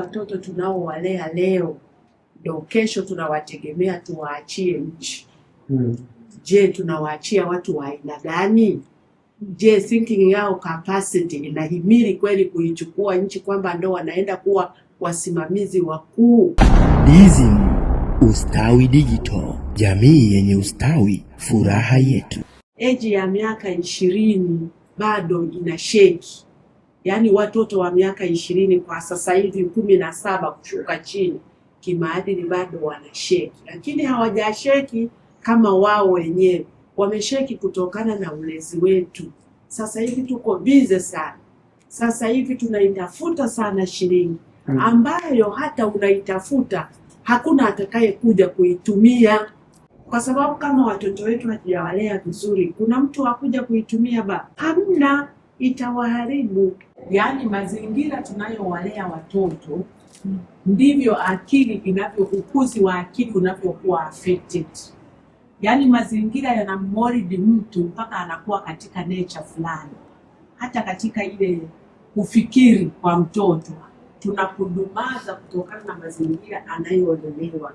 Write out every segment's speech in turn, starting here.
watoto tunaowalea leo ndio kesho tunawategemea tuwaachie nchi. Je, tunawaachia watu wa aina gani? Je, thinking yao capacity inahimili kweli kuichukua nchi kwamba ndio wanaenda kuwa wasimamizi wakuu? DSM Ustawi Digital, jamii yenye ustawi, furaha yetu. Eji ya miaka 20 bado ina sheki. Yaani watoto wa miaka 20 kwa sasa hivi 17 kushuka chini kimaadili bado wanasheki, lakini hawajasheki kama wao wenyewe, wamesheki kutokana na ulezi wetu. Sasa hivi tuko busy sana. Sasa hivi tunaitafuta sana shilingi ambayo hata unaitafuta hakuna atakaye kuja kuitumia, kwa sababu kama watoto wetu hatujawalea vizuri, kuna mtu akuja kuitumia hamna, itawaharibu. Yaani mazingira tunayowalea watoto ndivyo ukuzi wa akili unavyokuwa affected. Yaani mazingira yanamold mtu mpaka anakuwa katika nature fulani. Hata katika ile kufikiri kwa mtoto tunakudumaza kutokana na mazingira anayolelewa.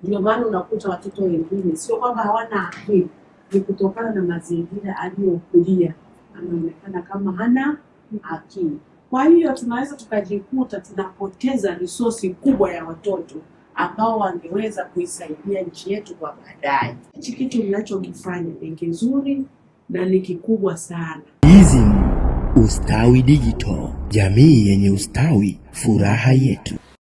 Ndio maana unakuta watoto wengine sio kwamba hawana akili, ni kutokana na mazingira aliyokulia anaonekana kama hana akili. Kwa hiyo tunaweza tukajikuta tunapoteza resource kubwa ya watoto ambao wangeweza kuisaidia nchi yetu kwa baadaye. Hichi kitu mnachokifanya ni kizuri na ni kikubwa sana. DSM Ustawi Digital, jamii yenye ustawi, furaha yetu.